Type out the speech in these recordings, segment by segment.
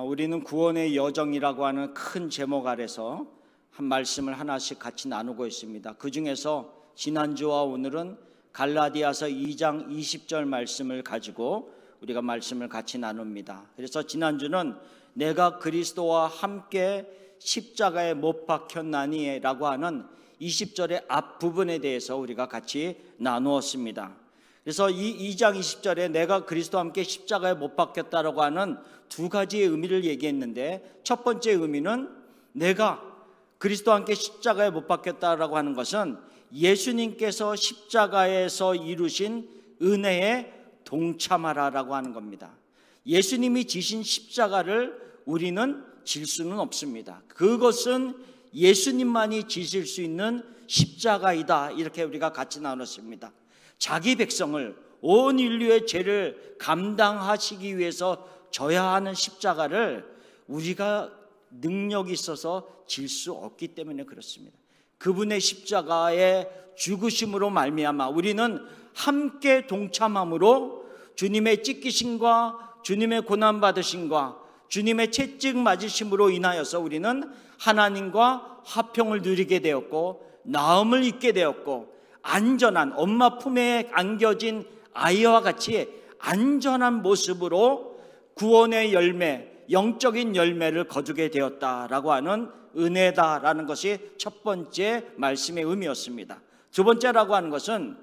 우리는 구원의 여정이라고 하는 큰 제목 아래서 한 말씀을 하나씩 같이 나누고 있습니다. 그 중에서 지난주와 오늘은 갈라디아서 2장 20절 말씀을 가지고 우리가 말씀을 같이 나눕니다. 그래서 지난주는 내가 그리스도와 함께 십자가에 못 박혔나니 라고 하는 20절의 앞부분에 대해서 우리가 같이 나누었습니다. 그래서 이 2장 20절에 내가 그리스도와 함께 십자가에 못 박혔다라고 하는 두 가지의 의미를 얘기했는데, 첫 번째 의미는 내가 그리스도와 함께 십자가에 못 박혔다라고 하는 것은 예수님께서 십자가에서 이루신 은혜에 동참하라라고 하는 겁니다. 예수님이 지신 십자가를 우리는 질 수는 없습니다. 그것은 예수님만이 지실 수 있는 십자가이다, 이렇게 우리가 같이 나눴습니다. 자기 백성을, 온 인류의 죄를 감당하시기 위해서 져야 하는 십자가를 우리가 능력이 있어서 질 수 없기 때문에 그렇습니다. 그분의 십자가의 죽으심으로 말미암아 우리는 함께 동참함으로 주님의 찢기심과 주님의 고난받으심과 주님의 채찍 맞으심으로 인하여서 우리는 하나님과 화평을 누리게 되었고, 나음을 입게 되었고, 안전한 엄마 품에 안겨진 아이와 같이 안전한 모습으로 구원의 열매, 영적인 열매를 거두게 되었다라고 하는 은혜다라는 것이 첫 번째 말씀의 의미였습니다. 두 번째라고 하는 것은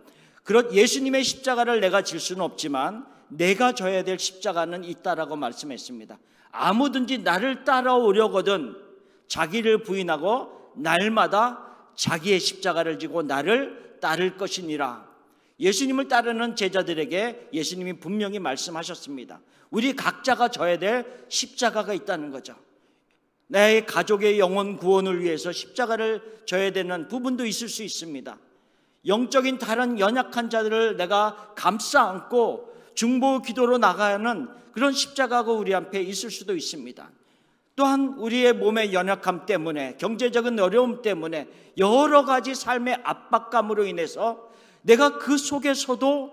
예수님의 십자가를 내가 질 수는 없지만 내가 져야 될 십자가는 있다라고 말씀했습니다. 아무든지 나를 따라오려거든 자기를 부인하고 날마다 자기의 십자가를 지고 나를 따를 것이니라. 예수님을 따르는 제자들에게 예수님이 분명히 말씀하셨습니다. 우리 각자가 져야 될 십자가가 있다는 거죠. 내 가족의 영혼 구원을 위해서 십자가를 져야 되는 부분도 있을 수 있습니다. 영적인 다른 연약한 자들을 내가 감싸 안고 중보 기도로 나가는 그런 십자가가 우리 앞에 있을 수도 있습니다. 또한 우리의 몸의 연약함 때문에, 경제적인 어려움 때문에, 여러 가지 삶의 압박감으로 인해서 내가 그 속에서도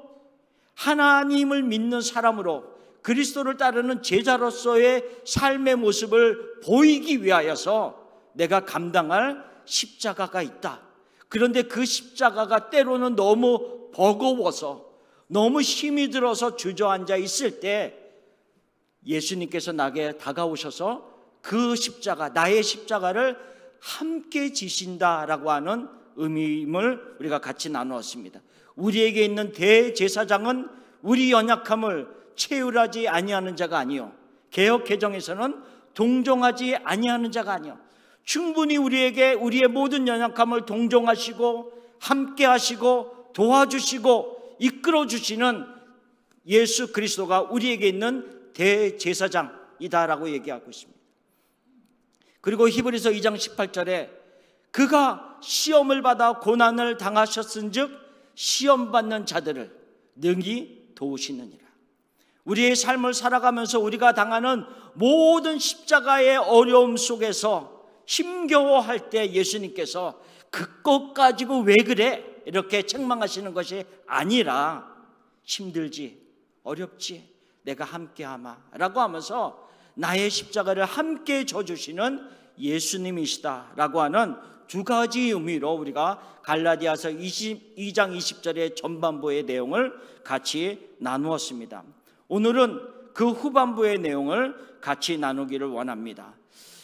하나님을 믿는 사람으로 그리스도를 따르는 제자로서의 삶의 모습을 보이기 위하여서 내가 감당할 십자가가 있다. 그런데 그 십자가가 때로는 너무 버거워서, 너무 힘이 들어서 주저앉아 있을 때 예수님께서 나에게 다가오셔서 그 십자가, 나의 십자가를 함께 지신다라고 하는 의미를 우리가 같이 나누었습니다. 우리에게 있는 대제사장은 우리 연약함을 채울하지 아니하는 자가 아니요, 개역 개정에서는 동정하지 아니하는 자가 아니요, 충분히 우리에게 우리의 모든 연약함을 동정하시고 함께 하시고 도와주시고 이끌어 주시는 예수 그리스도가 우리에게 있는 대제사장이다라고 얘기하고 있습니다. 그리고 히브리서 2장 18절에 그가 시험을 받아 고난을 당하셨은즉 시험받는 자들을 능히 도우시느니라. 우리의 삶을 살아가면서 우리가 당하는 모든 십자가의 어려움 속에서 힘겨워할 때 예수님께서 그것 가지고 왜 그래? 이렇게 책망하시는 것이 아니라 힘들지, 어렵지, 내가 함께하마 라고 하면서 나의 십자가를 함께 져주시는 예수님이시다라고 하는 두 가지 의미로 우리가 갈라디아서 22장 20절의 전반부의 내용을 같이 나누었습니다. 오늘은 그 후반부의 내용을 같이 나누기를 원합니다.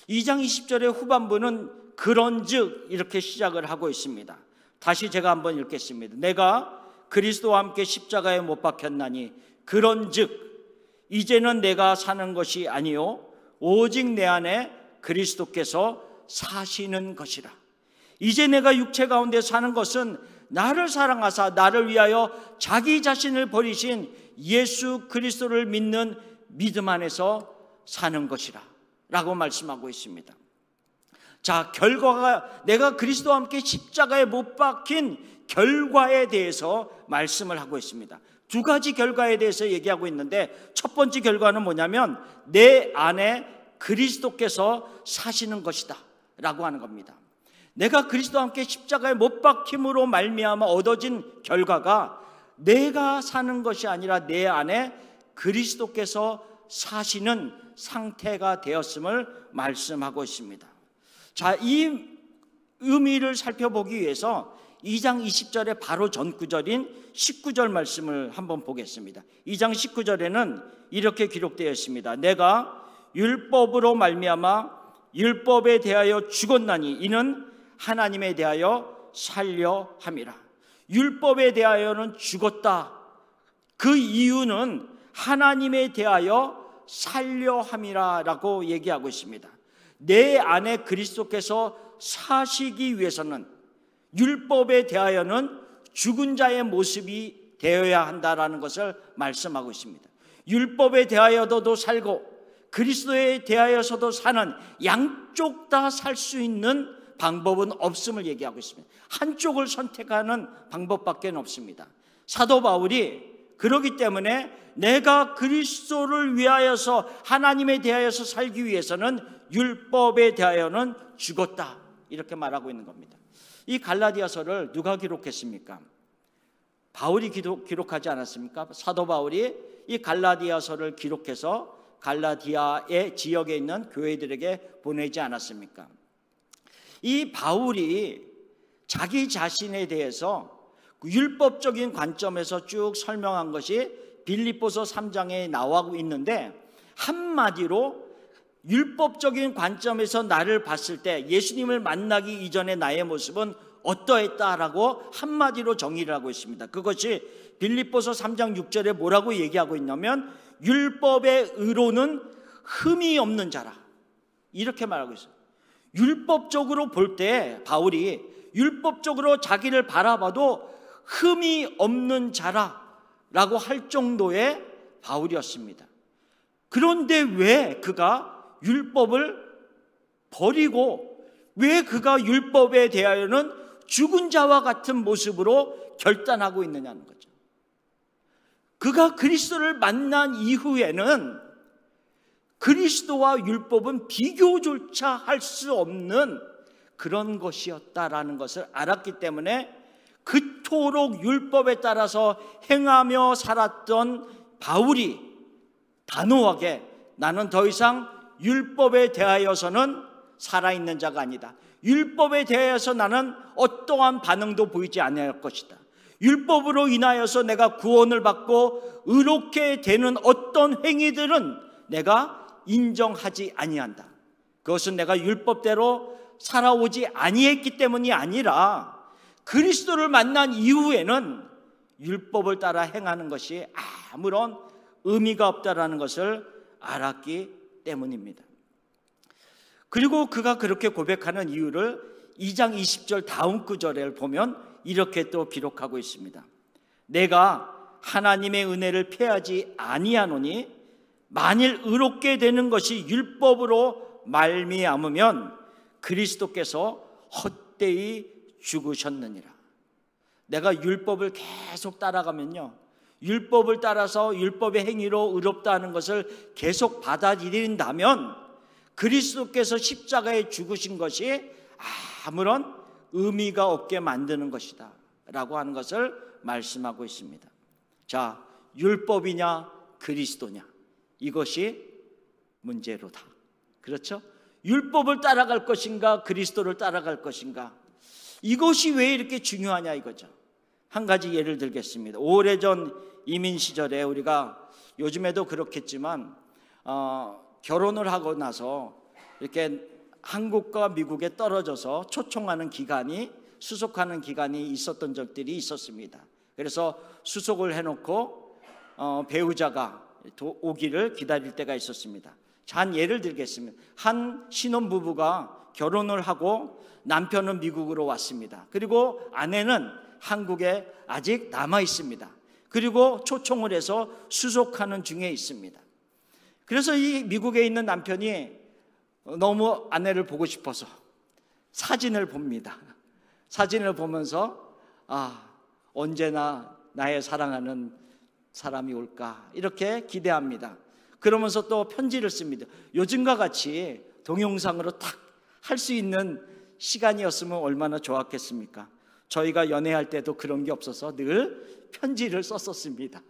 2장 20절의 후반부는 그런즉 이렇게 시작을 하고 있습니다. 다시 제가 한번 읽겠습니다. 내가 그리스도와 함께 십자가에 못 박혔나니 그런즉 이제는 내가 사는 것이 아니요 오직 내 안에 그리스도께서 사시는 것이라. 이제 내가 육체 가운데 사는 것은 나를 사랑하사 나를 위하여 자기 자신을 버리신 예수 그리스도를 믿는 믿음 안에서 사는 것이라 라고 말씀하고 있습니다. 자, 결과가, 내가 그리스도와 함께 십자가에 못 박힌 결과에 대해서 말씀을 하고 있습니다. 두 가지 결과에 대해서 얘기하고 있는데, 첫 번째 결과는 뭐냐면 내 안에 그리스도께서 사시는 것이다 라고 하는 겁니다. 내가 그리스도와 함께 십자가에 못 박힘으로 말미암아 얻어진 결과가 내가 사는 것이 아니라 내 안에 그리스도께서 사시는 상태가 되었음을 말씀하고 있습니다. 자, 이 의미를 살펴보기 위해서 2장 20절의 바로 전 구절인 19절 말씀을 한번 보겠습니다. 2장 19절에는 이렇게 기록되어 있습니다. 내가 율법으로 말미암아 율법에 대하여 죽었나니 이는 하나님에 대하여 살려 함이라. 율법에 대하여는 죽었다. 그 이유는 하나님에 대하여 살려 함이라 라고 얘기하고 있습니다. 내 안에 그리스도께서 사시기 위해서는 율법에 대하여는 죽은 자의 모습이 되어야 한다라는 것을 말씀하고 있습니다. 율법에 대하여도 살고 그리스도에 대하여서도 사는 양쪽 다 살 수 있는 방법은 없음을 얘기하고 있습니다. 한쪽을 선택하는 방법밖에 없습니다. 사도 바울이 그러기 때문에 내가 그리스도를 위하여서 하나님에 대하여서 살기 위해서는 율법에 대하여는 죽었다 이렇게 말하고 있는 겁니다. 이 갈라디아서를 누가 기록했습니까? 바울이 기록하지 않았습니까? 사도 바울이 이 갈라디아서를 기록해서 갈라디아의 지역에 있는 교회들에게 보내지 않았습니까? 이 바울이 자기 자신에 대해서 율법적인 관점에서 쭉 설명한 것이 빌립보서 3장에 나와 있는데, 한마디로 율법적인 관점에서 나를 봤을 때 예수님을 만나기 이전의 나의 모습은 어떠했다라고 한마디로 정의를 하고 있습니다. 그것이 빌립보서 3장 6절에 뭐라고 얘기하고 있냐면 율법의 의로는 흠이 없는 자라 이렇게 말하고 있어요. 율법적으로 볼 때 바울이 율법적으로 자기를 바라봐도 흠이 없는 자라라고 할 정도의 바울이었습니다. 그런데 왜 그가 율법을 버리고 왜 그가 율법에 대하여는 죽은 자와 같은 모습으로 결단하고 있느냐는 거죠. 그가 그리스도를 만난 이후에는 그리스도와 율법은 비교조차 할 수 없는 그런 것이었다라는 것을 알았기 때문에 그토록 율법에 따라서 행하며 살았던 바울이 단호하게 나는 더 이상 율법에 대하여서는 살아있는 자가 아니다. 율법에 대하여서 나는 어떠한 반응도 보이지 않을 것이다. 율법으로 인하여서 내가 구원을 받고 의롭게 되는 어떤 행위들은 내가 인정하지 아니한다. 그것은 내가 율법대로 살아오지 아니했기 때문이 아니라 그리스도를 만난 이후에는 율법을 따라 행하는 것이 아무런 의미가 없다라는 것을 알았기 때문입니다. 그리고 그가 그렇게 고백하는 이유를 2장 20절 다음 구절을 보면 이렇게 또 기록하고 있습니다. 내가 하나님의 은혜를 패하지 아니하노니 만일 의롭게 되는 것이 율법으로 말미암으면 그리스도께서 헛되이 죽으셨느니라. 내가 율법을 계속 따라가면요, 율법을 따라서 율법의 행위로 의롭다 하는 것을 계속 받아들인다면 그리스도께서 십자가에 죽으신 것이 아무런 의미가 없게 만드는 것이다 라고 하는 것을 말씀하고 있습니다. 자, 율법이냐 그리스도냐, 이것이 문제로다. 그렇죠? 율법을 따라갈 것인가 그리스도를 따라갈 것인가, 이것이 왜 이렇게 중요하냐 이거죠. 한 가지 예를 들겠습니다. 오래전 이민 시절에 우리가 요즘에도 그렇겠지만 결혼을 하고 나서 이렇게 한국과 미국에 떨어져서 초청하는 기간이, 수속하는 기간이 있었던 적들이 있었습니다. 그래서 수속을 해놓고 배우자가 오기를 기다릴 때가 있었습니다. 자, 한 예를 들겠습니다. 한 신혼부부가 결혼을 하고 남편은 미국으로 왔습니다. 그리고 아내는 한국에 아직 남아 있습니다. 그리고 초청을 해서 수속하는 중에 있습니다. 그래서 이 미국에 있는 남편이 너무 아내를 보고 싶어서 사진을 봅니다. 사진을 보면서 언제나 나의 사랑하는 사람이 올까 이렇게 기대합니다. 그러면서 또 편지를 씁니다. 요즘과 같이 동영상으로 탁 할 수 있는 시간이었으면 얼마나 좋았겠습니까? 저희가 연애할 때도 그런 게 없어서 늘 편지를 썼었습니다.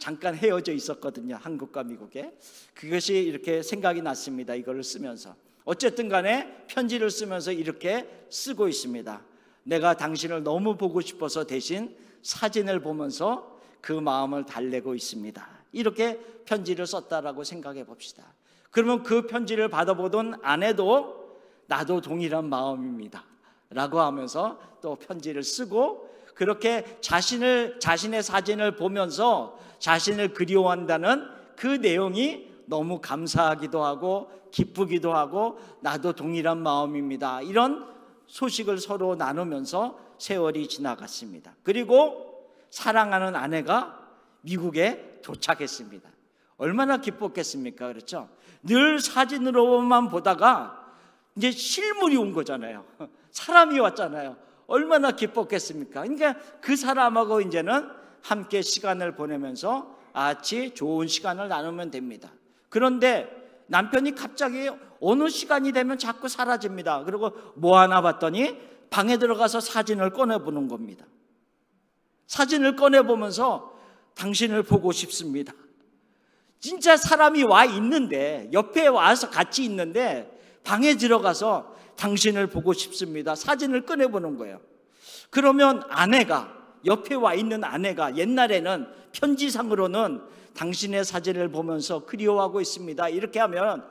잠깐 헤어져 있었거든요, 한국과 미국에. 그것이 이렇게 생각이 났습니다, 이걸 쓰면서. 어쨌든 간에 편지를 쓰면서 이렇게 쓰고 있습니다. 내가 당신을 너무 보고 싶어서 대신 사진을 보면서 그 마음을 달래고 있습니다. 이렇게 편지를 썼다라고 생각해 봅시다. 그러면 그 편지를 받아보던 아내도 나도 동일한 마음입니다 라고 하면서 또 편지를 쓰고, 그렇게 자신의 사진을 보면서 자신을 그리워한다는 그 내용이 너무 감사하기도 하고 기쁘기도 하고 나도 동일한 마음입니다, 이런 소식을 서로 나누면서 세월이 지나갔습니다. 그리고 사랑하는 아내가 미국에 도착했습니다. 얼마나 기뻤겠습니까? 그렇죠? 늘 사진으로만 보다가 이제 실물이 온 거잖아요. 사람이 왔잖아요. 얼마나 기뻤겠습니까? 그러니까 그 사람하고 이제는 함께 시간을 보내면서 같이 좋은 시간을 나누면 됩니다. 그런데 남편이 갑자기 어느 시간이 되면 자꾸 사라집니다. 그리고 뭐 하나 봤더니 방에 들어가서 사진을 꺼내보는 겁니다. 사진을 꺼내보면서 당신을 보고 싶습니다. 진짜 사람이 와 있는데, 옆에 와서 같이 있는데 방에 들어가서 당신을 보고 싶습니다, 사진을 꺼내보는 거예요. 그러면 아내가, 옆에 와 있는 아내가 옛날에는 편지상으로는 당신의 사진을 보면서 그리워하고 있습니다 이렇게 하면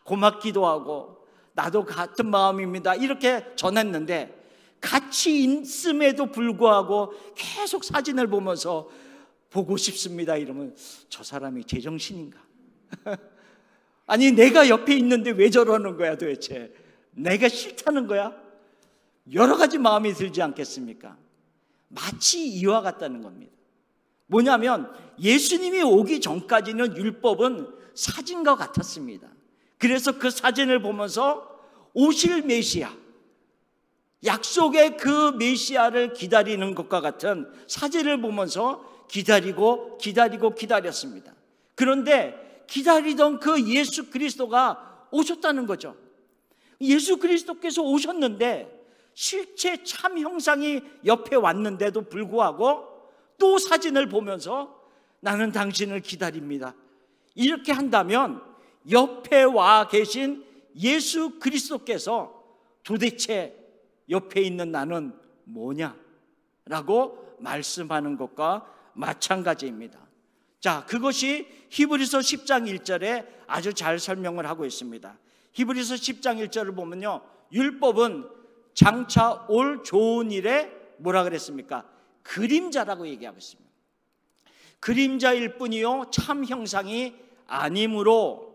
고맙기도 하고 나도 같은 마음입니다 이렇게 전했는데, 같이 있음에도 불구하고 계속 사진을 보면서 보고 싶습니다 이러면 저 사람이 제정신인가? 아니 내가 옆에 있는데 왜 저러는 거야 도대체? 내가 싫다는 거야? 여러 가지 마음이 들지 않겠습니까? 마치 이와 같다는 겁니다. 뭐냐면 예수님이 오기 전까지는 율법은 사진과 같았습니다. 그래서 그 사진을 보면서 오실 메시아, 약속의 그 메시아를 기다리는 것과 같은 사진을 보면서 기다렸습니다. 그런데 기다리던 그 예수 그리스도가 오셨다는 거죠. 예수 그리스도께서 오셨는데 실제 참 형상이 옆에 왔는데도 불구하고 또 사진을 보면서 나는 당신을 기다립니다 이렇게 한다면, 옆에 와 계신 예수 그리스도께서 도대체 옆에 있는 나는 뭐냐? 라고 말씀하는 것과 마찬가지입니다. 자, 그것이 히브리서 10장 1절에 아주 잘 설명을 하고 있습니다. 히브리서 10장 1절을 보면요, 율법은 장차 올 좋은 일에 뭐라 그랬습니까? 그림자라고 얘기하고 있습니다. 그림자일 뿐이요 참 형상이 아니므로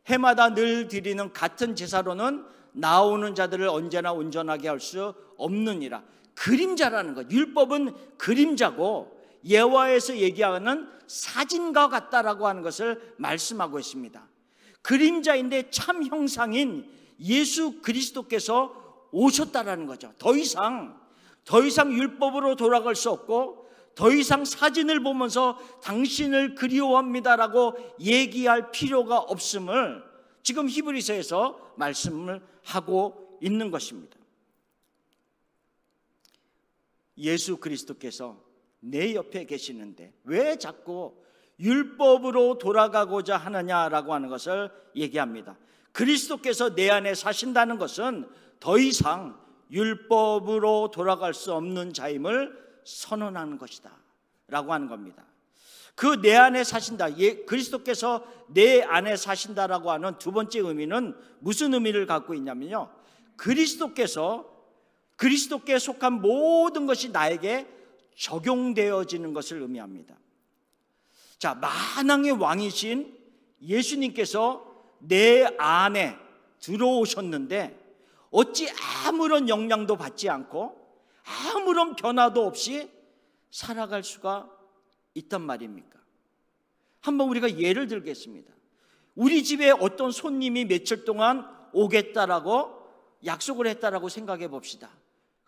해마다 늘 드리는 같은 제사로는 나오는 자들을 언제나 온전하게 할 수 없느니라. 그림자라는 것, 율법은 그림자고 예화에서 얘기하는 사진과 같다라고 하는 것을 말씀하고 있습니다. 그림자인데 참 형상인 예수 그리스도께서 오셨다라는 거죠. 더 이상 율법으로 돌아갈 수 없고 더 이상 사진을 보면서 당신을 그리워합니다라고 얘기할 필요가 없음을 지금 히브리서에서 말씀을 하고 있는 것입니다. 예수 그리스도께서 내 옆에 계시는데 왜 자꾸 율법으로 돌아가고자 하느냐라고 하는 것을 얘기합니다. 그리스도께서 내 안에 사신다는 것은 더 이상 율법으로 돌아갈 수 없는 자임을 선언하는 것이다 라고 하는 겁니다. 그 내 안에 사신다, 그리스도께서 내 안에 사신다라고 하는 두 번째 의미는 무슨 의미를 갖고 있냐면요, 그리스도께 속한 모든 것이 나에게 적용되어지는 것을 의미합니다. 자, 만왕의 왕이신 예수님께서 내 안에 들어오셨는데 어찌 아무런 영향도 받지 않고 아무런 변화도 없이 살아갈 수가 있단 말입니까? 한번 우리가 예를 들겠습니다. 우리 집에 어떤 손님이 며칠 동안 오겠다라고 약속을 했다라고 생각해 봅시다.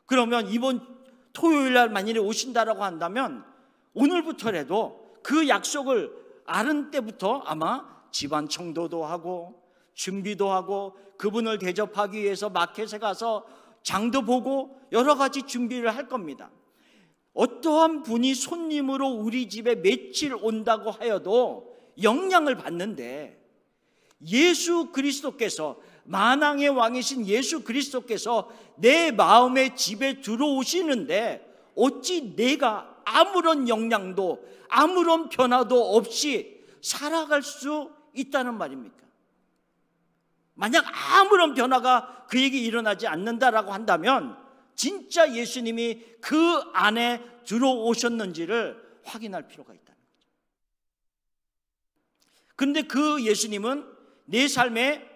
그러면 이번 토요일 날 만일에 오신다라고 한다면 오늘부터라도 그 약속을 아는 때부터 아마 집안 청도도 하고 준비도 하고 그분을 대접하기 위해서 마켓에 가서 장도 보고 여러 가지 준비를 할 겁니다. 어떠한 분이 손님으로 우리 집에 며칠 온다고 하여도 영향을 받는데, 예수 그리스도께서, 만왕의 왕이신 예수 그리스도께서 내 마음의 집에 들어오시는데 어찌 내가 아무런 영향도 아무런 변화도 없이 살아갈 수 있다는 말입니까? 만약 아무런 변화가 그에게 일어나지 않는다라고 한다면 진짜 예수님이 그 안에 들어오셨는지를 확인할 필요가 있다는 거죠. 그런데 그 예수님은 내 삶에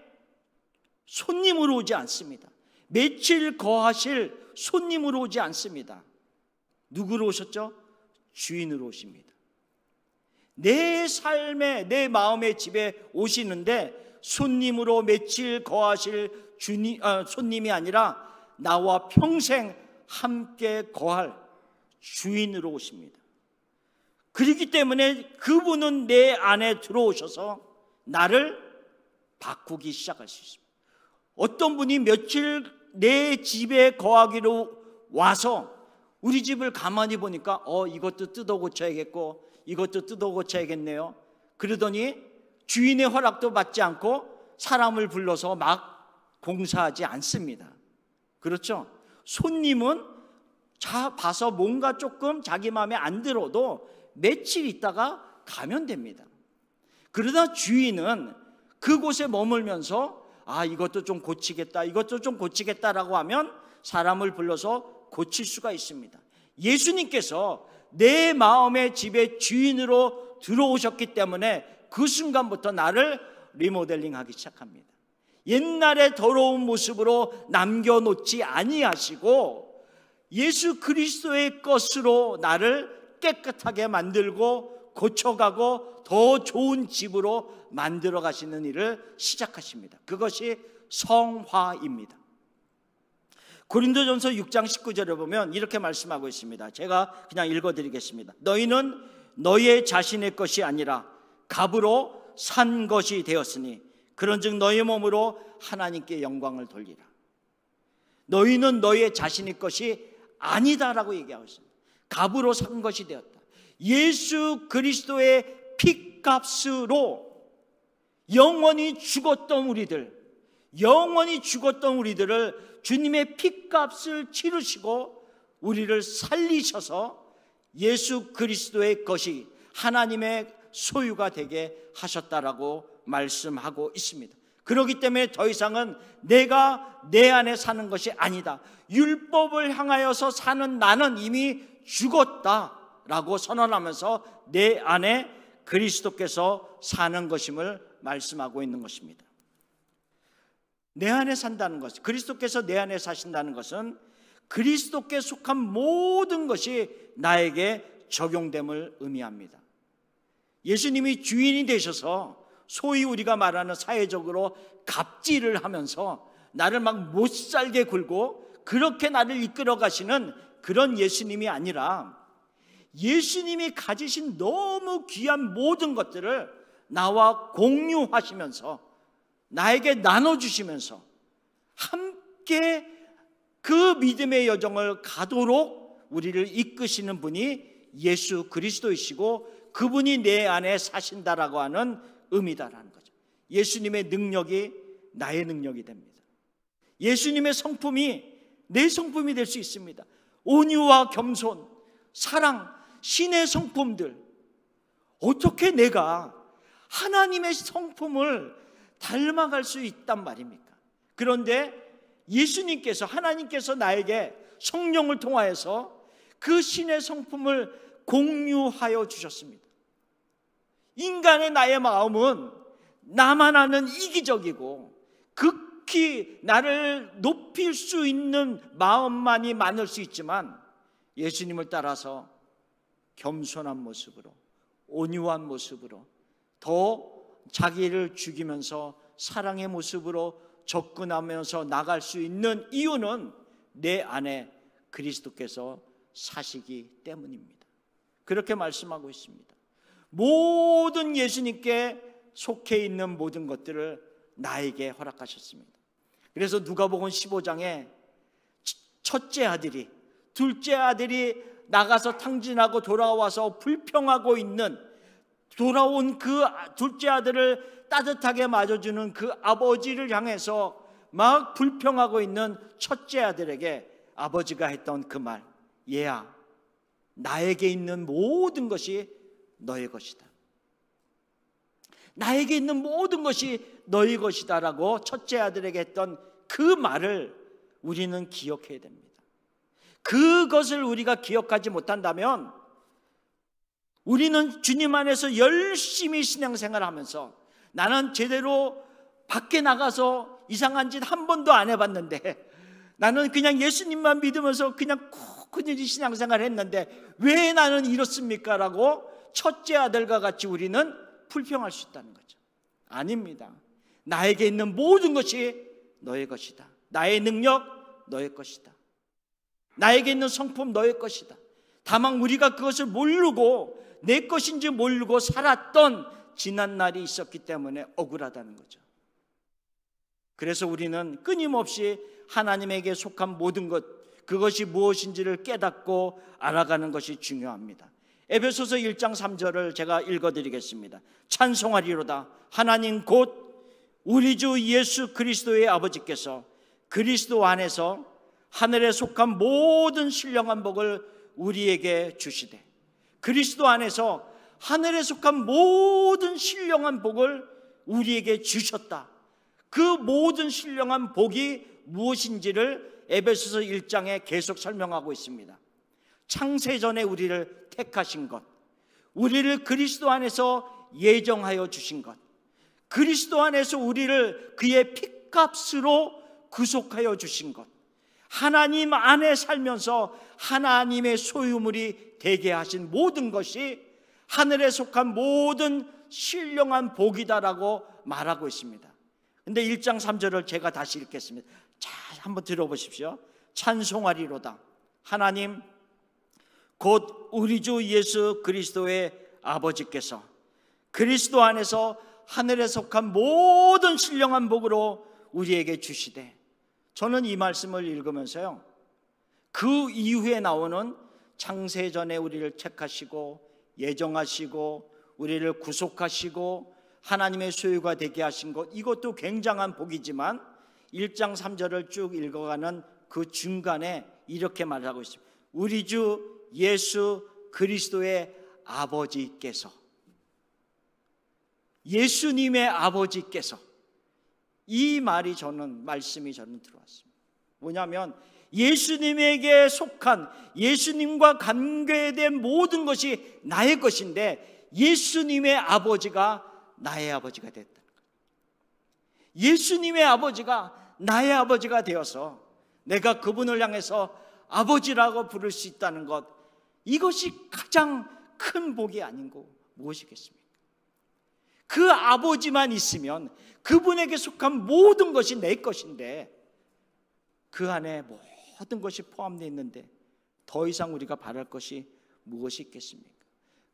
손님으로 오지 않습니다. 며칠 거하실 손님으로 오지 않습니다. 누구로 오셨죠? 주인으로 오십니다. 내 삶에, 내 마음의 집에 오시는데 손님으로 며칠 거하실 손님이 아니라 나와 평생 함께 거할 주인으로 오십니다. 그렇기 때문에 그분은 내 안에 들어오셔서 나를 바꾸기 시작할 수 있습니다. 어떤 분이 며칠 내 집에 거하기로 와서 우리 집을 가만히 보니까 이것도 뜯어 고쳐야겠고 이것도 뜯어 고쳐야겠네요. 그러더니 주인의 허락도 받지 않고 사람을 불러서 막 공사하지 않습니다. 그렇죠? 손님은 봐서 뭔가 조금 자기 마음에 안 들어도 며칠 있다가 가면 됩니다. 그러다 주인은 그곳에 머물면서 이것도 좀 고치겠다, 이것도 좀 고치겠다라고 하면 사람을 불러서 고칠 수가 있습니다. 예수님께서 내 마음의 집에 주인으로 들어오셨기 때문에 그 순간부터 나를 리모델링하기 시작합니다. 옛날의 더러운 모습으로 남겨놓지 아니하시고 예수 그리스도의 것으로 나를 깨끗하게 만들고 고쳐가고 더 좋은 집으로 만들어 가시는 일을 시작하십니다. 그것이 성화입니다. 고린도전서 6장 19절에 보면 이렇게 말씀하고 있습니다. 제가 그냥 읽어드리겠습니다. 너희는 너의 자신의 것이 아니라 값으로 산 것이 되었으니 그런즉 너의 몸으로 하나님께 영광을 돌리라. 너희는 너의 자신의 것이 아니다라고 얘기하고 있습니다. 값으로 산 것이 되었다. 예수 그리스도의 핏값으로 영원히 죽었던 우리들을 주님의 핏값을 치르시고 우리를 살리셔서 예수 그리스도의 것이 하나님의 소유가 되게 하셨다라고 말씀하고 있습니다. 그렇기 때문에 더 이상은 내가 내 안에 사는 것이 아니다. 율법을 향하여서 사는 나는 이미 죽었다라고 선언하면서 내 안에 그리스도께서 사는 것임을 말씀하고 있는 것입니다. 내 안에 산다는 것, 그리스도께서 내 안에 사신다는 것은 그리스도께 속한 모든 것이 나에게 적용됨을 의미합니다. 예수님이 주인이 되셔서 소위 우리가 말하는 사회적으로 갑질을 하면서 나를 막 못살게 굴고 그렇게 나를 이끌어 가시는 그런 예수님이 아니라 예수님이 가지신 너무 귀한 모든 것들을 나와 공유하시면서 나에게 나눠주시면서 함께 그 믿음의 여정을 가도록 우리를 이끄시는 분이 예수 그리스도이시고 그분이 내 안에 사신다라고 하는 의미다라는 거죠. 예수님의 능력이 나의 능력이 됩니다. 예수님의 성품이 내 성품이 될 수 있습니다. 온유와 겸손, 사랑, 신의 성품들. 어떻게 내가 하나님의 성품을 닮아갈 수 있단 말입니까? 그런데 예수님께서, 하나님께서 나에게 성령을 통하여서 그 신의 성품을 공유하여 주셨습니다. 인간의 나의 마음은 나만 아는 이기적이고 극히 나를 높일 수 있는 마음만이 많을 수 있지만 예수님을 따라서 겸손한 모습으로, 온유한 모습으로, 더 자기를 죽이면서 사랑의 모습으로 접근하면서 나갈 수 있는 이유는 내 안에 그리스도께서 사시기 때문입니다. 그렇게 말씀하고 있습니다. 모든 예수님께 속해 있는 모든 것들을 나에게 허락하셨습니다. 그래서 누가복음 15장에 첫째 아들이 둘째 아들이 나가서 탕진하고 돌아와서 불평하고 있는, 돌아온 그 둘째 아들을 따뜻하게 맞아주는 그 아버지를 향해서 막 불평하고 있는 첫째 아들에게 아버지가 했던 그 말, 얘야, 나에게 있는 모든 것이 너의 것이다. 나에게 있는 모든 것이 너의 것이다 라고 첫째 아들에게 했던 그 말을 우리는 기억해야 됩니다. 그것을 우리가 기억하지 못한다면 우리는 주님 안에서 열심히 신앙생활을 하면서, 나는 제대로 밖에 나가서 이상한 짓 한 번도 안 해봤는데, 나는 그냥 예수님만 믿으면서 그냥 꾸준히 신앙생활을 했는데 왜 나는 이렇습니까? 라고 첫째 아들과 같이 우리는 불평할 수 있다는 거죠. 아닙니다. 나에게 있는 모든 것이 너의 것이다. 나의 능력 너의 것이다. 나에게 있는 성품 너의 것이다. 다만 우리가 그것을 모르고, 내 것인지 모르고 살았던 지난 날이 있었기 때문에 억울하다는 거죠. 그래서 우리는 끊임없이 하나님에게 속한 모든 것, 그것이 무엇인지를 깨닫고 알아가는 것이 중요합니다. 에베소서 1장 3절을 제가 읽어드리겠습니다. 찬송하리로다 하나님 곧 우리 주 예수 그리스도의 아버지께서 그리스도 안에서 하늘에 속한 모든 신령한 복을 우리에게 주시되, 그리스도 안에서 하늘에 속한 모든 신령한 복을 우리에게 주셨다. 그 모든 신령한 복이 무엇인지를 에베소서 1장에 계속 설명하고 있습니다. 창세전에 우리를 택하신 것, 우리를 그리스도 안에서 예정하여 주신 것, 그리스도 안에서 우리를 그의 핏값으로 구속하여 주신 것, 하나님 안에 살면서 하나님의 소유물이 되게 하신 모든 것이 하늘에 속한 모든 신령한 복이다라고 말하고 있습니다. 근데 1장 3절을 제가 다시 읽겠습니다. 자, 한번 들어보십시오. 찬송하리로다 하나님 곧 우리 주 예수 그리스도의 아버지께서 그리스도 안에서 하늘에 속한 모든 신령한 복으로 우리에게 주시되, 저는 이 말씀을 읽으면서요, 그 이후에 나오는 창세전에 우리를 택하시고 예정하시고 우리를 구속하시고 하나님의 소유가 되게 하신 것, 이것도 굉장한 복이지만 1장 3절을 쭉 읽어가는 그 중간에 이렇게 말하고 있습니다. 우리 주 예수 그리스도의 아버지께서, 예수님의 아버지께서, 이 말이 말씀이 저는 들어왔습니다. 뭐냐면 예수님에게 속한, 예수님과 관계된 모든 것이 나의 것인데 예수님의 아버지가 나의 아버지가 됐다는 거예요. 예수님의 아버지가 나의 아버지가 되어서 내가 그분을 향해서 아버지라고 부를 수 있다는 것, 이것이 가장 큰 복이 아닌고 무엇이겠습니까? 그 아버지만 있으면 그분에게 속한 모든 것이 내 것인데, 그 안에 모든 것이 포함되어 있는데 더 이상 우리가 바랄 것이 무엇이 있겠습니까?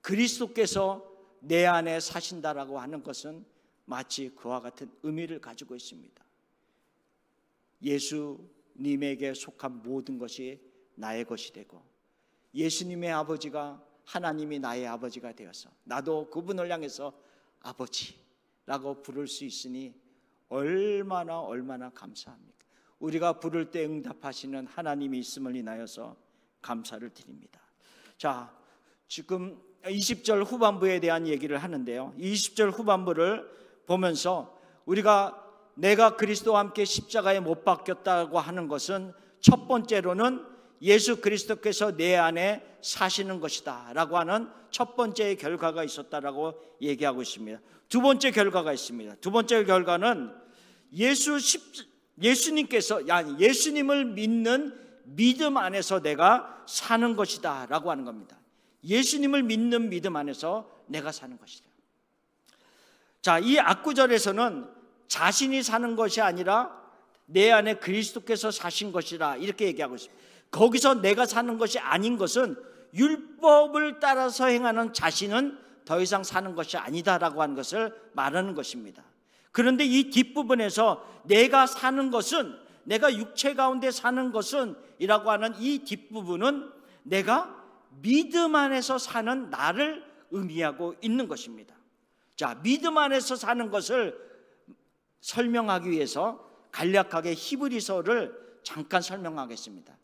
그리스도께서 내 안에 사신다라고 하는 것은 마치 그와 같은 의미를 가지고 있습니다. 예수님에게 속한 모든 것이 나의 것이 되고, 예수님의 아버지가, 하나님이 나의 아버지가 되어서 나도 그분을 향해서 아버지라고 부를 수 있으니 얼마나 감사합니까? 우리가 부를 때 응답하시는 하나님이 있음을 인하여서 감사를 드립니다. 자, 지금 20절 후반부에 대한 얘기를 하는데요, 20절 후반부를 보면서 우리가 내가 그리스도와 함께 십자가에 못 박혔다고 하는 것은 첫 번째로는 예수 그리스도께서 내 안에 사시는 것이다 라고 하는 첫 번째의 결과가 있었다라고 얘기하고 있습니다. 두 번째 결과가 있습니다. 두 번째 결과는 예수님께서, 예수님을 믿는 믿음 안에서 내가 사는 것이다 라고 하는 겁니다. 예수님을 믿는 믿음 안에서 내가 사는 것이다. 자, 이 앞구절에서는 자신이 사는 것이 아니라 내 안에 그리스도께서 사신 것이라 이렇게 얘기하고 있습니다. 거기서 내가 사는 것이 아닌 것은 율법을 따라서 행하는 자신은 더 이상 사는 것이 아니다라고 하는 것을 말하는 것입니다. 그런데 이 뒷부분에서 내가 사는 것은 내가 육체 가운데 사는 것은 이라고 하는 이 뒷부분은 내가 믿음 안에서 사는 나를 의미하고 있는 것입니다. 자, 믿음 안에서 사는 것을 설명하기 위해서 간략하게 히브리서를 잠깐 설명하겠습니다.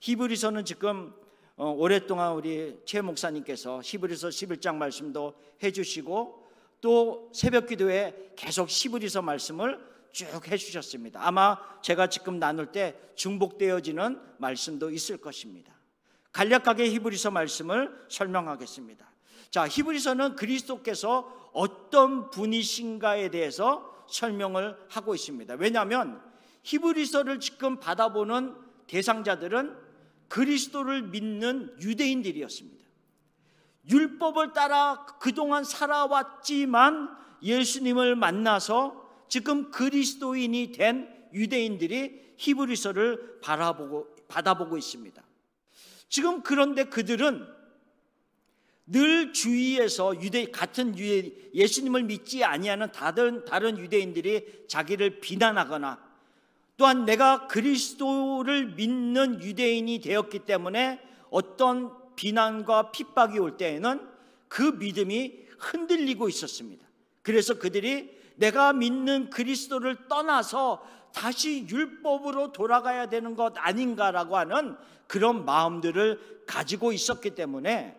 히브리서는 지금 오랫동안 우리 최 목사님께서 히브리서 11장 말씀도 해주시고 또 새벽 기도에 계속 히브리서 말씀을 쭉 해주셨습니다. 아마 제가 지금 나눌 때 중복되어지는 말씀도 있을 것입니다. 간략하게 히브리서 말씀을 설명하겠습니다. 자, 히브리서는 그리스도께서 어떤 분이신가에 대해서 설명을 하고 있습니다. 왜냐하면 히브리서를 지금 받아보는 대상자들은 그리스도를 믿는 유대인들이었습니다. 율법을 따라 그동안 살아왔지만 예수님을 만나서 지금 그리스도인이 된 유대인들이 히브리서를 받아보고 있습니다. 지금 그런데 그들은 늘 주위에서 같은 예수님을 믿지 아니하는 다른 유대인들이 자기를 비난하거나 또한 내가 그리스도를 믿는 유대인이 되었기 때문에 어떤 비난과 핍박이 올 때에는 그 믿음이 흔들리고 있었습니다. 그래서 그들이 내가 믿는 그리스도를 떠나서 다시 율법으로 돌아가야 되는 것 아닌가라고 하는 그런 마음들을 가지고 있었기 때문에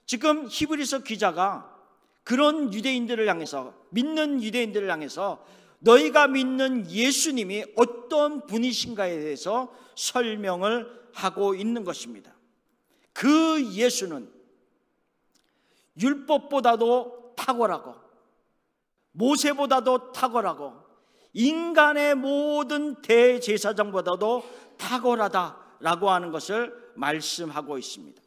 지금 히브리서 기자가 그런 유대인들을 향해서, 믿는 유대인들을 향해서 너희가 믿는 예수님이 어떤 분이신가에 대해서 설명을 하고 있는 것입니다. 그 예수는 율법보다도 탁월하고 모세보다도 탁월하고 인간의 모든 대제사장보다도 탁월하다라고 하는 것을 말씀하고 있습니다.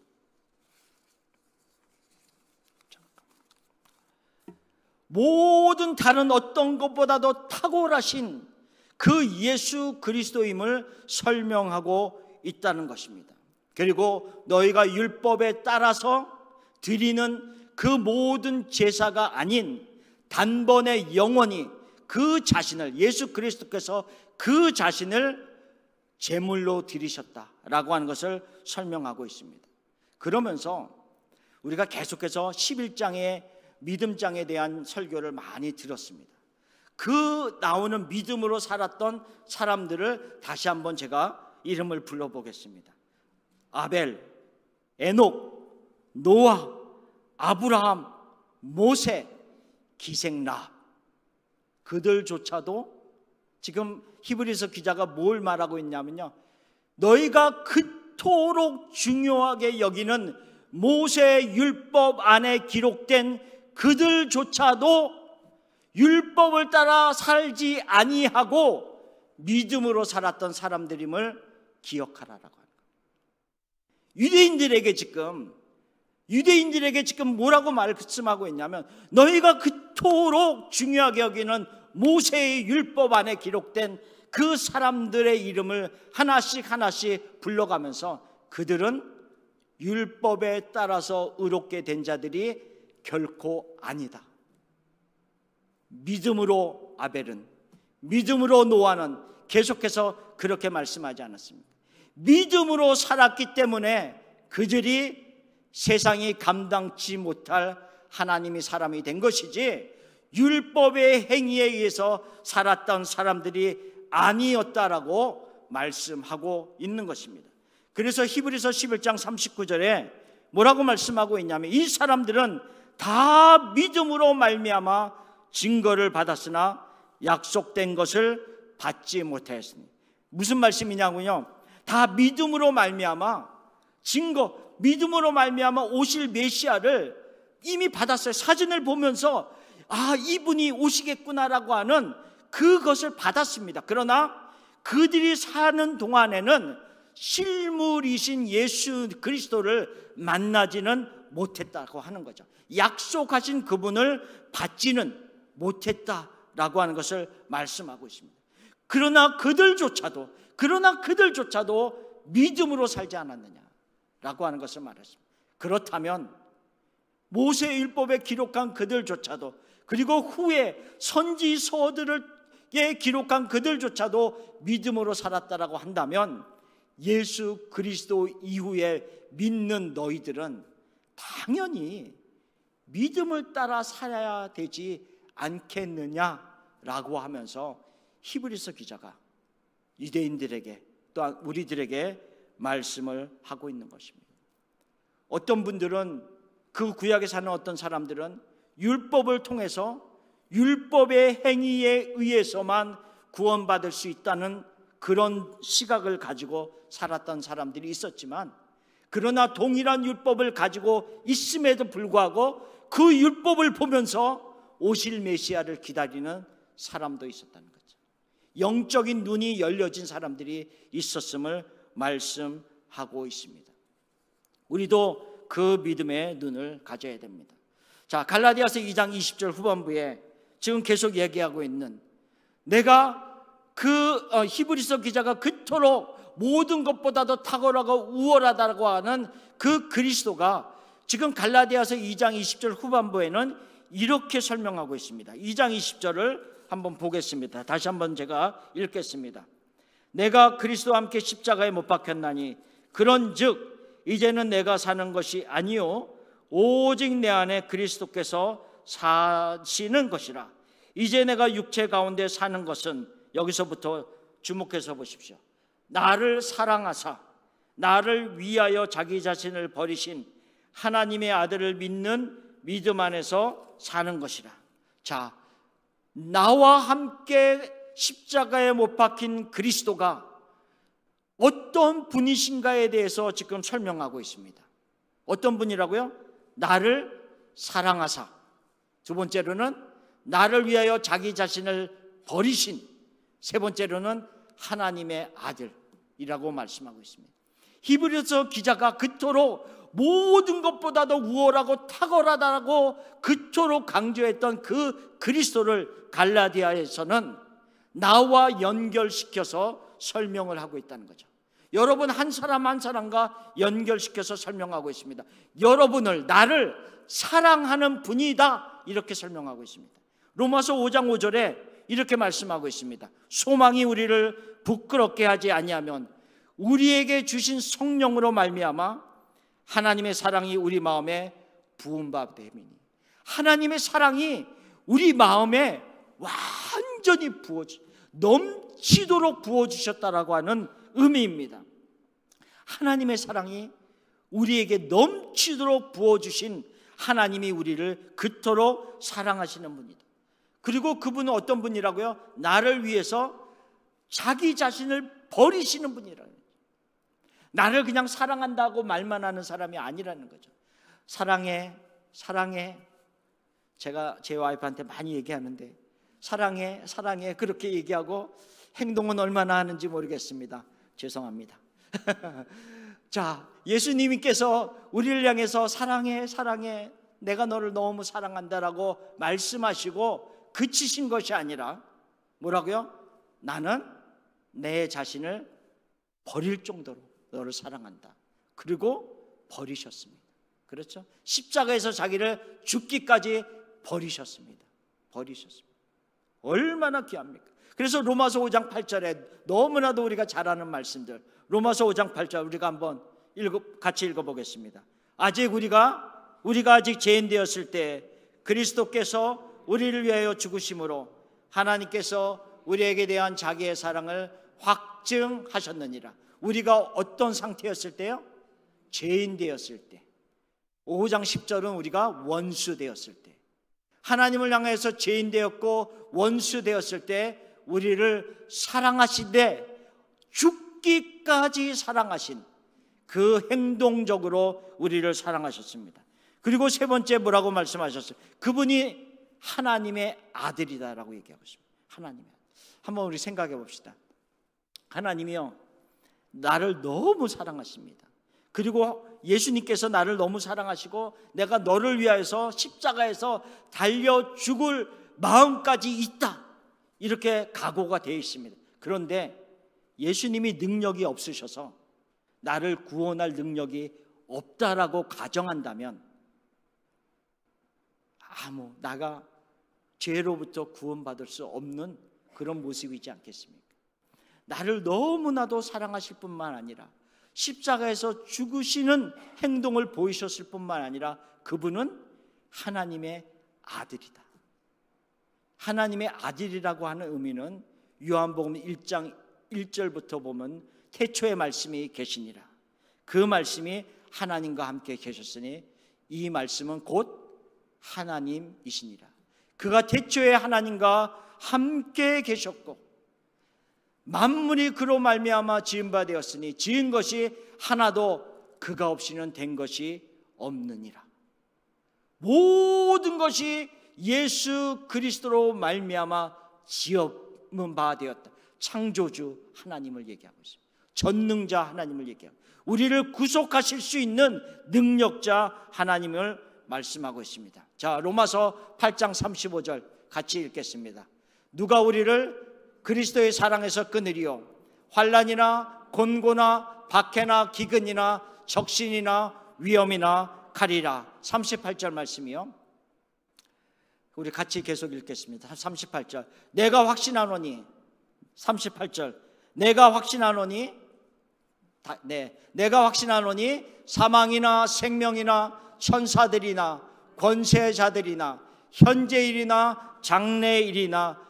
모든 다른 어떤 것보다도 탁월하신 그 예수 그리스도임을 설명하고 있다는 것입니다. 그리고 너희가 율법에 따라서 드리는 그 모든 제사가 아닌 단번에 영원히 그 자신을, 예수 그리스도께서 그 자신을 제물로 드리셨다라고 하는 것을 설명하고 있습니다. 그러면서 우리가 계속해서 11장의 믿음장에 대한 설교를 많이 들었습니다. 그 나오는 믿음으로 살았던 사람들을 다시 한번 제가 이름을 불러보겠습니다. 아벨, 에녹, 노아, 아브라함, 모세, 기생라. 그들조차도 지금 히브리서 기자가 뭘 말하고 있냐면요, 너희가 그토록 중요하게 여기는 모세의 율법 안에 기록된 그들조차도 율법을 따라 살지 아니하고 믿음으로 살았던 사람들임을 기억하라라고 하는 거예요. 유대인들에게 지금 뭐라고 말씀하고 있냐면 너희가 그토록 중요하게 여기는 모세의 율법 안에 기록된 그 사람들의 이름을 하나씩 하나씩 불러가면서 그들은 율법에 따라서 의롭게 된 자들이 결코 아니다. 믿음으로 아벨은, 믿음으로 노아는 계속해서 그렇게 말씀하지 않았습니다. 믿음으로 살았기 때문에 그들이 세상이 감당치 못할 하나님이 사람이 된 것이지 율법의 행위에 의해서 살았던 사람들이 아니었다라고 말씀하고 있는 것입니다. 그래서 히브리서 11장 39절에 뭐라고 말씀하고 있냐면 이 사람들은 다 믿음으로 말미암아 증거를 받았으나 약속된 것을 받지 못하였으니. 무슨 말씀이냐고요? 다 믿음으로 말미암아 믿음으로 말미암아 오실 메시아를 이미 받았어요. 사진을 보면서 아, 이분이 오시겠구나라고 하는 그것을 받았습니다. 그러나 그들이 사는 동안에는 실물이신 예수 그리스도를 만나지는 못했다고 하는 거죠. 약속하신 그분을 받지는 못했다라고 하는 것을 말씀하고 있습니다. 그러나 그들조차도 믿음으로 살지 않았느냐라고 하는 것을 말했습니다. 그렇다면 모세의 율법에 기록한 그들조차도, 그리고 후에 선지서들을 기록한 그들조차도 믿음으로 살았다라고 한다면 예수 그리스도 이후에 믿는 너희들은 당연히 믿음을 따라 살아야 되지 않겠느냐라고 하면서 히브리서 기자가 유대인들에게 또한 우리들에게 말씀을 하고 있는 것입니다. 어떤 분들은, 그 구약에 사는 어떤 사람들은 율법을 통해서 율법의 행위에 의해서만 구원받을 수 있다는 그런 시각을 가지고 살았던 사람들이 있었지만, 그러나 동일한 율법을 가지고 있음에도 불구하고 그 율법을 보면서 오실 메시아를 기다리는 사람도 있었다는 거죠. 영적인 눈이 열려진 사람들이 있었음을 말씀하고 있습니다. 우리도 그 믿음의 눈을 가져야 됩니다. 자, 갈라디아서 2장 20절 후반부에 지금 계속 얘기하고 있는, 내가 히브리서 기자가 그토록 모든 것보다도 탁월하고 우월하다고 하는 그 그리스도가 지금 갈라디아서 2장 20절 후반부에는 이렇게 설명하고 있습니다. 2장 20절을 한번 보겠습니다. 다시 한번 제가 읽겠습니다. 내가 그리스도와 함께 십자가에 못 박혔나니 그런즉 이제는 내가 사는 것이 아니요 오직 내 안에 그리스도께서 사시는 것이라. 이제 내가 육체 가운데 사는 것은, 여기서부터 주목해서 보십시오. 나를 사랑하사 나를 위하여 자기 자신을 버리신 하나님의 아들을 믿는 믿음 안에서 사는 것이라. 자, 나와 함께 십자가에 못 박힌 그리스도가 어떤 분이신가에 대해서 지금 설명하고 있습니다. 어떤 분이라고요? 나를 사랑하사, 두 번째로는 나를 위하여 자기 자신을 버리신, 세 번째로는 하나님의 아들이라고 말씀하고 있습니다. 히브리서 기자가 그토록 모든 것보다도 우월하고 탁월하다고 그토록 강조했던 그 그리스도를 갈라디아에서는 나와 연결시켜서 설명을 하고 있다는 거죠. 여러분 한 사람 한 사람과 연결시켜서 설명하고 있습니다. 여러분을, 나를 사랑하는 분이다, 이렇게 설명하고 있습니다. 로마서 5장 5절에 이렇게 말씀하고 있습니다. 소망이 우리를 부끄럽게 하지 아니하면 우리에게 주신 성령으로 말미암아 하나님의 사랑이 우리 마음에 부은 바 됨이니. 하나님의 사랑이 우리 마음에 완전히 넘치도록 부어주셨다라고 하는 의미입니다. 하나님의 사랑이 우리에게 넘치도록 부어주신 하나님이 우리를 그토록 사랑하시는 분이다. 그리고 그분은 어떤 분이라고요? 나를 위해서 자기 자신을 버리시는 분이라는 거죠. 나를 그냥 사랑한다고 말만 하는 사람이 아니라는 거죠. 사랑해, 사랑해. 제가 제 와이프한테 많이 얘기하는데 사랑해, 사랑해 그렇게 얘기하고 행동은 얼마나 하는지 모르겠습니다. 죄송합니다. 자, 예수님께서 우리를 향해서 사랑해, 사랑해, 내가 너를 너무 사랑한다라고 말씀하시고 그치신 것이 아니라 뭐라고요? 나는 내 자신을 버릴 정도로 너를 사랑한다. 그리고 버리셨습니다. 그렇죠? 십자가에서 자기를 죽기까지 버리셨습니다. 버리셨습니다. 얼마나 귀합니까? 그래서 로마서 5장 8절에 너무나도 우리가 잘 아는 말씀들, 로마서 5장 8절 우리가 한번 같이 읽어보겠습니다. 아직 우리가 아직 죄인 되었을 때 그리스도께서 우리를 위하여 죽으심으로 하나님께서 우리에게 대한 자기의 사랑을 확증하셨느니라. 우리가 어떤 상태였을 때요? 죄인 되었을 때. 5장 10절은 우리가 원수 되었을 때, 하나님을 향해서 죄인 되었고 원수 되었을 때 우리를 사랑하시되 죽기까지 사랑하신 그 행동적으로 우리를 사랑하셨습니다. 그리고 세 번째 뭐라고 말씀하셨어요? 그분이 하나님의 아들이다라고 얘기하고 있습니다. 하나님의 아들. 한번 우리 생각해 봅시다. 하나님이요, 나를 너무 사랑하십니다. 그리고 예수님께서 나를 너무 사랑하시고 내가 너를 위하여서 십자가에서 달려 죽을 마음까지 있다, 이렇게 각오가 되어 있습니다. 그런데 예수님이 능력이 없으셔서 나를 구원할 능력이 없다라고 가정한다면 나가 죄로부터 구원받을 수 없는 그런 모습이지 않겠습니까? 나를 너무나도 사랑하실 뿐만 아니라 십자가에서 죽으시는 행동을 보이셨을 뿐만 아니라 그분은 하나님의 아들이다. 하나님의 아들이라고 하는 의미는 요한복음 1장 1절부터 보면 태초의 말씀이 계시니라. 그 말씀이 하나님과 함께 계셨으니 이 말씀은 곧 하나님이시니라. 그가 태초에 하나님과 함께 계셨고 만물이 그로 말미암아 지은 바 되었으니 지은 것이 하나도 그가 없이는 된 것이 없느니라. 모든 것이 예수 그리스도로 말미암아 지은 바 되었다. 창조주 하나님을 얘기하고 있습니다. 전능자 하나님을 얘기하고 우리를 구속하실 수 있는 능력자 하나님을 말씀하고 있습니다. 자, 로마서 8장 35절 같이 읽겠습니다. 누가 우리를 그리스도의 사랑에서 끊으리요? 환난이나 곤고나 박해나 기근이나 적신이나 위험이나 칼이라. 38절 말씀이요. 우리 같이 계속 읽겠습니다. 38절. 내가 확신하노니 38절. 내가 확신하노니 내가 확신하노니 사망이나 생명이나 천사들이나 권세자들이나 현재일이나 장래일이나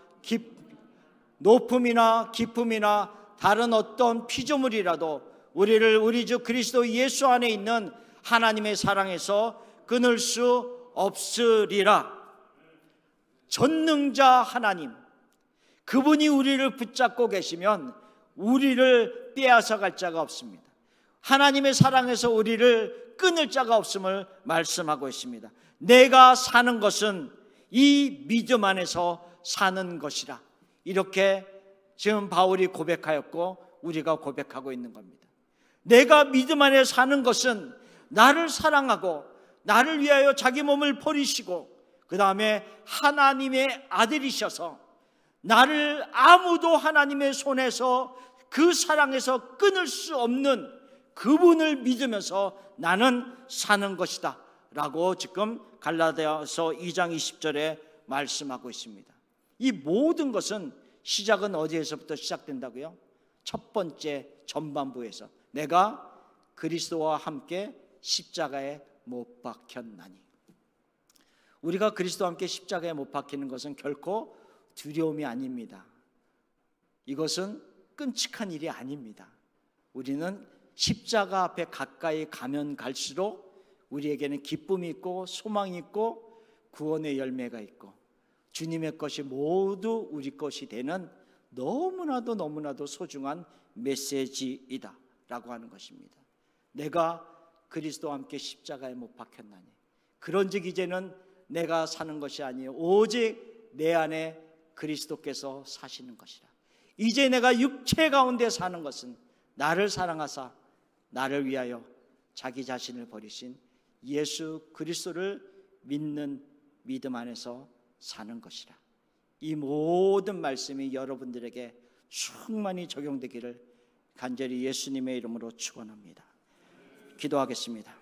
높음이나 깊음이나 다른 어떤 피조물이라도 우리를 우리 주 그리스도 예수 안에 있는 하나님의 사랑에서 끊을 수 없으리라. 전능자 하나님, 그분이 우리를 붙잡고 계시면 우리를 빼앗아 갈 자가 없습니다. 하나님의 사랑에서 우리를 끊을 자가 없음을 말씀하고 있습니다. 내가 사는 것은 이 믿음 안에서 사는 것이라. 이렇게 지금 바울이 고백하였고 우리가 고백하고 있는 겁니다. 내가 믿음 안에 사는 것은 나를 사랑하고 나를 위하여 자기 몸을 버리시고 그 다음에 하나님의 아들이셔서 나를 아무도 하나님의 손에서 그 사랑에서 끊을 수 없는 그분을 믿으면서 나는 사는 것이다 라고 지금 갈라디아서 2장 20절에 말씀하고 있습니다. 이 모든 것은 시작은 어디에서부터 시작된다고요? 첫 번째 전반부에서 내가 그리스도와 함께 십자가에 못 박혔나니. 우리가 그리스도와 함께 십자가에 못 박히는 것은 결코 두려움이 아닙니다. 이것은 끔찍한 일이 아닙니다. 우리는 십자가 앞에 가까이 가면 갈수록 우리에게는 기쁨이 있고 소망이 있고 구원의 열매가 있고 주님의 것이 모두 우리 것이 되는 너무나도 소중한 메시지이다 라고 하는 것입니다. 내가 그리스도와 함께 십자가에 못 박혔나니 그런즉 이제는 내가 사는 것이 아니요 오직 내 안에 그리스도께서 사시는 것이라. 이제 내가 육체 가운데 사는 것은 나를 사랑하사 나를 위하여 자기 자신을 버리신 예수 그리스도를 믿는 믿음 안에서 사는 것이라. 이 모든 말씀이 여러분들에게 충만히 적용되기를 간절히 예수님의 이름으로 축원합니다. 기도하겠습니다.